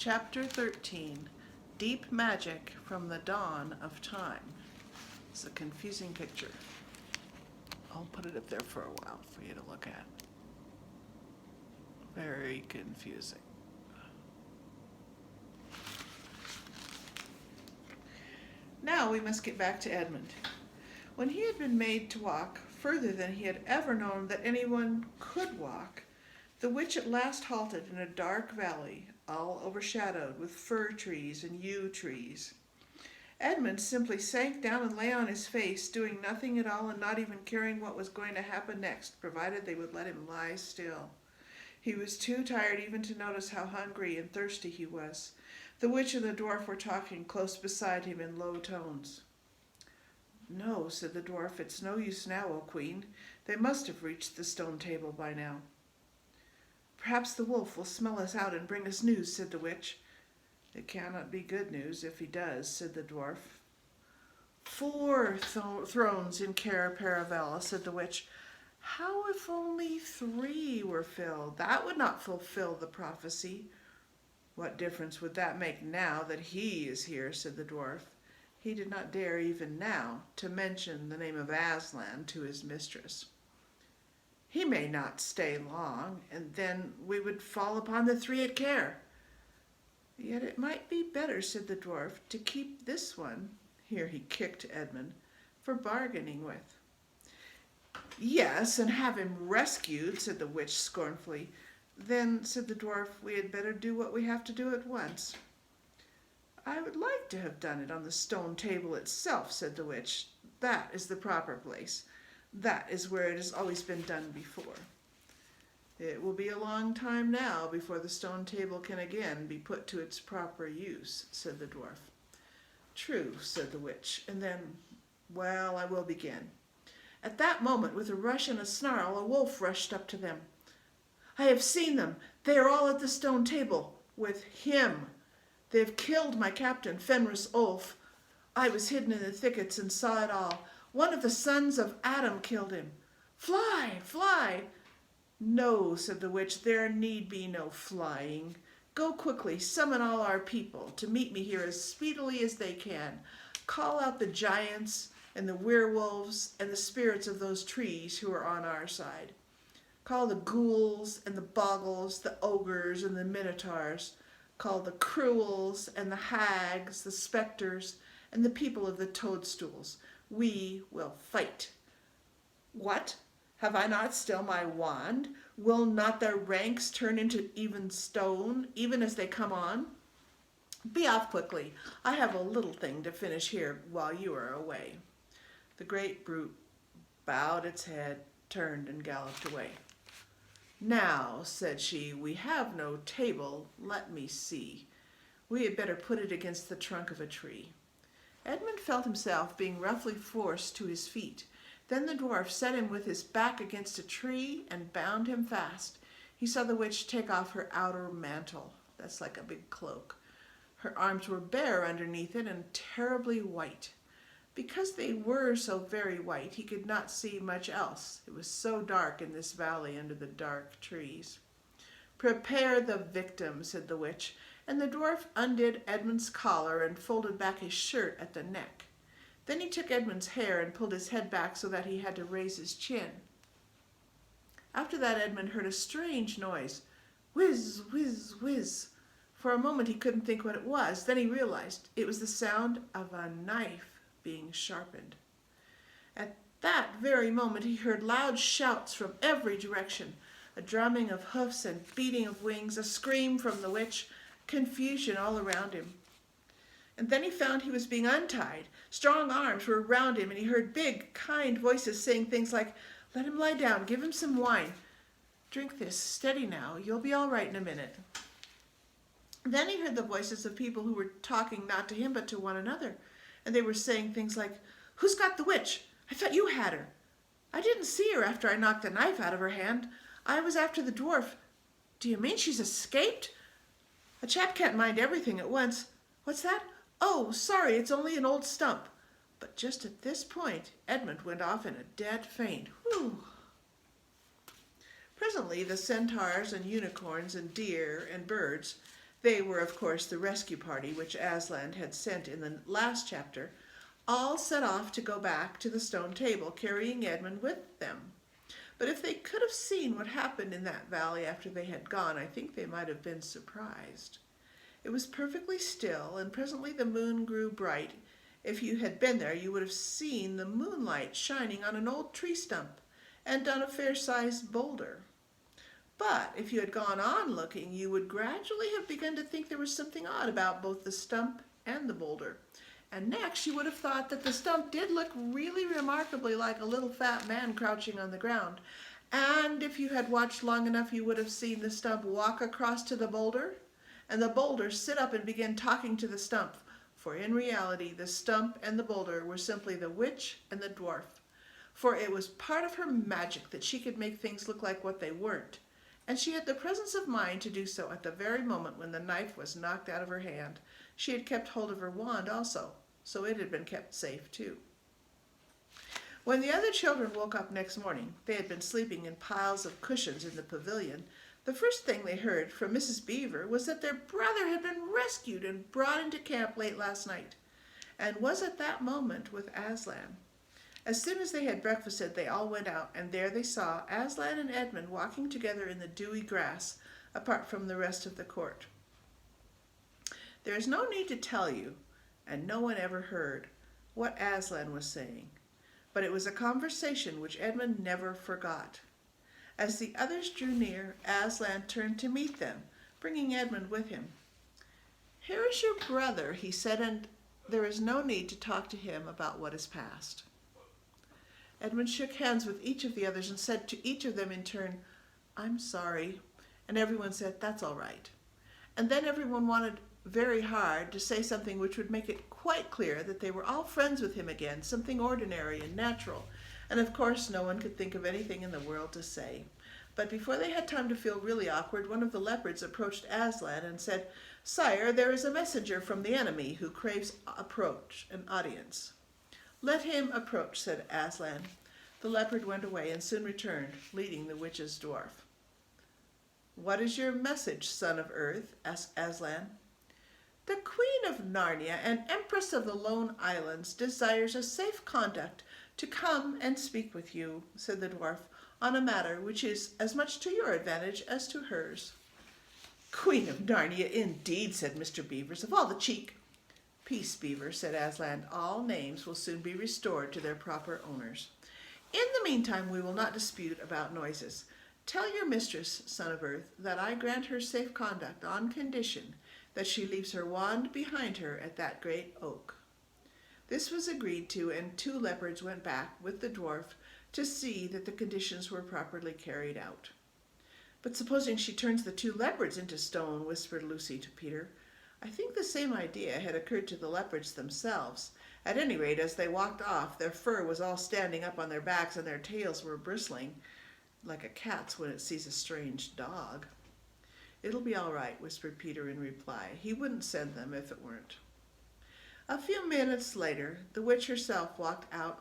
Chapter 13, Deep Magic from the Dawn of Time. It's a confusing picture. I'll put it up there for a while for you to look at. Very confusing. Now we must get back to Edmund. When he had been made to walk further than he had ever known that anyone could walk, the witch at last halted in a dark valley, all overshadowed with fir trees and yew trees. Edmund simply sank down and lay on his face, doing nothing at all and not even caring what was going to happen next, provided they would let him lie still. He was too tired even to notice how hungry and thirsty he was. The witch and the dwarf were talking close beside him in low tones. "No," said the dwarf, "it's no use now, O Queen. They must have reached the stone table by now." "Perhaps the wolf will smell us out and bring us news," said the witch. "It cannot be good news if he does," said the dwarf. "Four thrones in Cair Paravel," said the witch. "How if only 3 were filled? That would not fulfill the prophecy." "What difference would that make now that he is here?" said the dwarf. He did not dare even now to mention the name of Aslan to his mistress. "He may not stay long, and then we would fall upon the 3 at Cair." "Yet it might be better," said the dwarf, "to keep this one," here he kicked Edmund, "for bargaining with." "Yes, and have him rescued," said the witch scornfully. "Then," said the dwarf, "we had better do what we have to do at once." "I would like to have done it on the stone table itself," said the witch. "That is the proper place. That is where it has always been done before." "It will be a long time now before the stone table can again be put to its proper use," said the dwarf. "True," said the witch, and then, "Well, I will begin." At that moment, with a rush and a snarl, a wolf rushed up to them. "I have seen them. They are all at the stone table, with him. They have killed my captain, Fenris Ulf. I was hidden in the thickets and saw it all. One of the sons of Adam killed him. Fly, fly!" "No," said the witch, "there need be no flying. Go quickly, summon all our people to meet me here as speedily as they can. Call out the giants and the werewolves and the spirits of those trees who are on our side. Call the ghouls and the bogles, the ogres and the minotaurs. Call the cruels and the hags, the specters, and the people of the toadstools. We will fight." "What? Have I not still my wand? Will not their ranks turn into even stone, even as they come on? Be off quickly. I have a little thing to finish here while you are away." The great brute bowed its head, turned, and galloped away. "Now," said she, "we have no table. Let me see. We had better put it against the trunk of a tree." Edmund felt himself being roughly forced to his feet. Then the dwarf set him with his back against a tree and bound him fast. He saw the witch take off her outer mantle. That's like a big cloak. Her arms were bare underneath it and terribly white. Because they were so very white, he could not see much else. It was so dark in this valley under the dark trees. "Prepare the victim," said the witch, and the dwarf undid Edmund's collar and folded back his shirt at the neck. Then he took Edmund's hair and pulled his head back so that he had to raise his chin. After that Edmund heard a strange noise. Whiz, whiz, whiz. For a moment he couldn't think what it was. Then he realized it was the sound of a knife being sharpened. At that very moment he heard loud shouts from every direction, a drumming of hoofs and beating of wings, a scream from the witch, confusion all around him. And then he found he was being untied. Strong arms were around him, and he heard big, kind voices saying things like, "Let him lie down, give him some wine. Drink this, steady now, you'll be all right in a minute." Then he heard the voices of people who were talking not to him but to one another, and they were saying things like, "Who's got the witch? I thought you had her. I didn't see her after I knocked the knife out of her hand. I was after the dwarf. Do you mean she's escaped? A chap can't mind everything at once. What's that? Oh, sorry, it's only an old stump." But just at this point, Edmund went off in a dead faint. Whew. Presently the centaurs and unicorns and deer and birds, They were, of course, the rescue party which Aslan had sent in the last chapter, all set off to go back to the stone table, carrying Edmund with them. But if they could have seen what happened in that valley after they had gone, I think they might have been surprised. It was perfectly still, and presently the moon grew bright. If you had been there, you would have seen the moonlight shining on an old tree stump and on a fair-sized boulder. But if you had gone on looking, you would gradually have begun to think there was something odd about both the stump and the boulder. And next you would have thought that the stump did look really remarkably like a little fat man crouching on the ground. And if you had watched long enough, you would have seen the stump walk across to the boulder, and the boulder sit up and begin talking to the stump. For in reality, the stump and the boulder were simply the witch and the dwarf. For it was part of her magic that she could make things look like what they weren't. And she had the presence of mind to do so at the very moment when the knife was knocked out of her hand. She had kept hold of her wand also, so it had been kept safe too. When the other children woke up next morning, they had been sleeping in piles of cushions in the pavilion. The first thing they heard from Mrs. Beaver was that their brother had been rescued and brought into camp late last night, and was at that moment with Aslan. As soon as they had breakfasted, they all went out, and there they saw Aslan and Edmund walking together in the dewy grass, apart from the rest of the court. There is no need to tell you, and no one ever heard, what Aslan was saying, but it was a conversation which Edmund never forgot. As the others drew near, Aslan turned to meet them, bringing Edmund with him. "Here is your brother," he said, "and there is no need to talk to him about what is past." Edmund shook hands with each of the others and said to each of them in turn, "I'm sorry," and everyone said, "That's all right." And then everyone wanted very hard to say something which would make it quite clear that they were all friends with him again, something ordinary and natural, and of course no one could think of anything in the world to say. But before they had time to feel really awkward, one of the leopards approached Aslan and said, "Sire, there is a messenger from the enemy who craves an audience." "Let him approach," said Aslan. The leopard went away and soon returned, leading the witch's dwarf. "What is your message, son of earth?" asked Aslan. "The Queen of Narnia and Empress of the Lone Islands desires a safe conduct to come and speak with you," said the dwarf, "on a matter which is as much to your advantage as to hers." "Queen of Narnia, indeed," said Mr. Beavers, "of all the cheek." "Peace, Beaver," said Aslan. "All names will soon be restored to their proper owners. In the meantime, we will not dispute about noises. Tell your mistress, son of earth, that I grant her safe conduct on condition that she leaves her wand behind her at that great oak." This was agreed to, and 2 leopards went back with the dwarf to see that the conditions were properly carried out. "But supposing she turns the 2 leopards into stone," whispered Lucy to Peter. I think the same idea had occurred to the leopards themselves. At any rate, as they walked off, their fur was all standing up on their backs and their tails were bristling, like a cat's when it sees a strange dog. "It'll be all right," whispered Peter in reply. He wouldn't send them if it weren't. A few minutes later, the witch herself walked out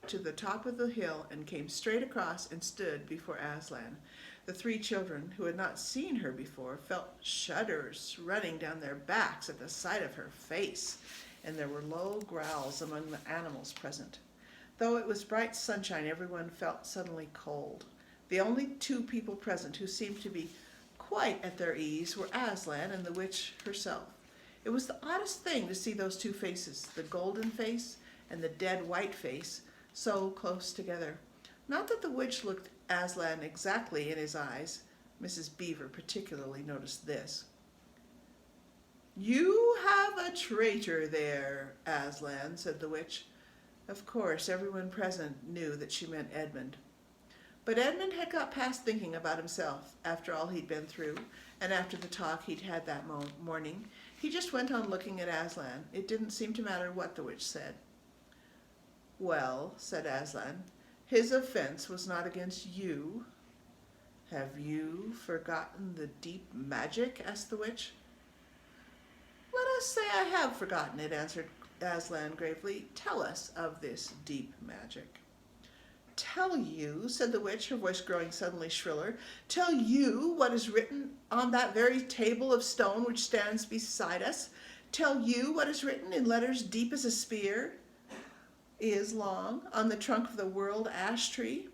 to the top of the hill and came straight across and stood before Aslan. The 3 children, who had not seen her before, felt shudders running down their backs at the sight of her face, and there were low growls among the animals present. Though it was bright sunshine, everyone felt suddenly cold. The only 2 people present who seemed to be quite at their ease were Aslan and the witch herself. It was the oddest thing to see those 2 faces, the golden face and the dead white face, so close together. Not that the witch looked Aslan exactly in his eyes. Mrs. Beaver particularly noticed this. "You have a traitor there, Aslan," said the witch. Of course, everyone present knew that she meant Edmund. But Edmund had got past thinking about himself after all he'd been through, and after the talk he'd had that morning. He just went on looking at Aslan. It didn't seem to matter what the witch said. "Well," said Aslan, "his offense was not against you. Have you forgotten the deep magic?" asked the witch. "Let us say I have forgotten it," answered Aslan gravely. "Tell us of this deep magic." tell you, said the witch, her voice growing suddenly shriller, tell you what is written on that very table of stone which stands beside us? Tell you what is written in letters deep as a spear is long on the trunk of the world ash tree?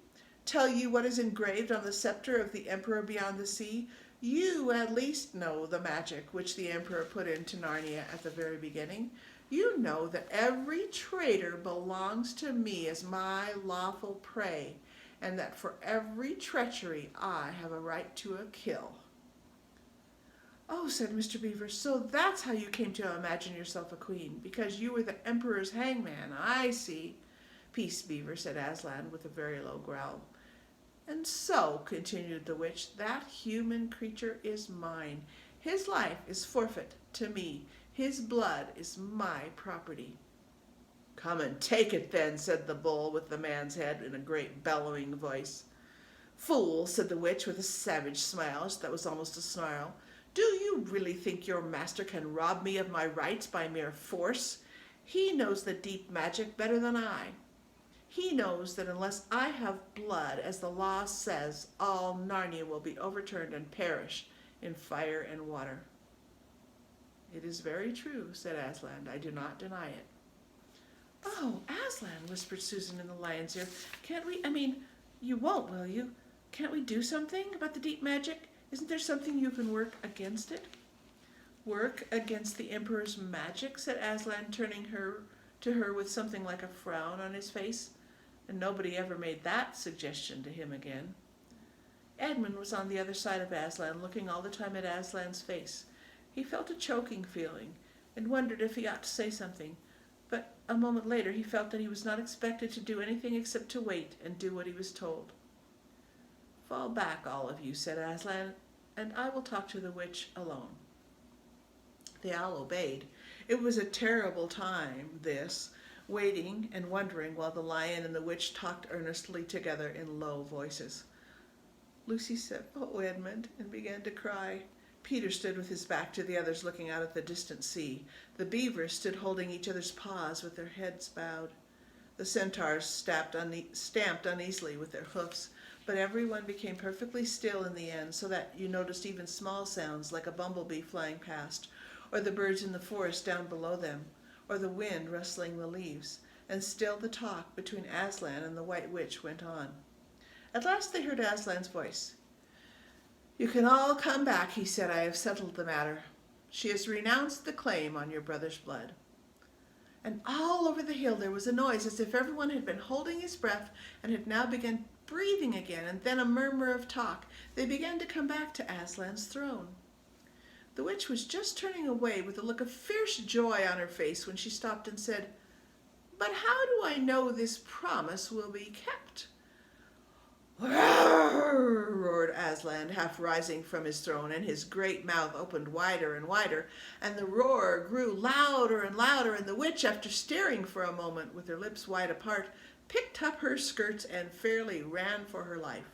Tell you what is engraved on the scepter of the emperor beyond the sea? You at least know the magic which the emperor put into Narnia at the very beginning. You know that every traitor belongs to me as my lawful prey, and that for every treachery I have a right to a kill. Oh, said Mr. Beaver, so that's how you came to imagine yourself a queen, because you were the emperor's hangman. I see. Peace, Beaver, said Aslan with a very low growl. And so, continued the witch, that human creature is mine. His life is forfeit to me. His blood is my property. Come and take it then, said the bull with the man's head in a great bellowing voice. Fool, said the witch with a savage smile that was almost a snarl. Do you really think your master can rob me of my rights by mere force? He knows the deep magic better than I. He knows that unless I have blood, as the law says, all Narnia will be overturned and perish in fire and water. It is very true, said Aslan. I do not deny it. Oh, Aslan, whispered Susan in the lion's ear. Can't we, you won't, will you? Can't we do something about the deep magic? Isn't there something you can work against it? Work against the emperor's magic, said Aslan, turning to her with something like a frown on his face. And nobody ever made that suggestion to him again. Edmund was on the other side of Aslan, looking all the time at Aslan's face. He felt a choking feeling, and wondered if he ought to say something. But a moment later he felt that he was not expected to do anything except to wait and do what he was told. Fall back, all of you, said Aslan, and I will talk to the witch alone. The owl obeyed. It was a terrible time, this, waiting and wondering while the lion and the witch talked earnestly together in low voices. Lucy said, "Oh, Edmund," and began to cry. Peter stood with his back to the others, looking out at the distant sea. The beavers stood holding each other's paws with their heads bowed. The centaurs stamped uneasily with their hoofs, but everyone became perfectly still in the end, so that you noticed even small sounds like a bumblebee flying past, or the birds in the forest down below them, or the wind rustling the leaves, and still the talk between Aslan and the White Witch went on. At last they heard Aslan's voice. "You can all come back," he said. "I have settled the matter. She has renounced the claim on your brother's blood." And all over the hill there was a noise as if everyone had been holding his breath and had now begun breathing again, and then a murmur of talk. They began to come back to Aslan's throne. The witch was just turning away with a look of fierce joy on her face when she stopped and said, "But how do I know this promise will be kept?" Roared Aslan, half rising from his throne, and his great mouth opened wider and wider, and the roar grew louder and louder, and the witch, after staring for a moment with her lips wide apart, picked up her skirts and fairly ran for her life.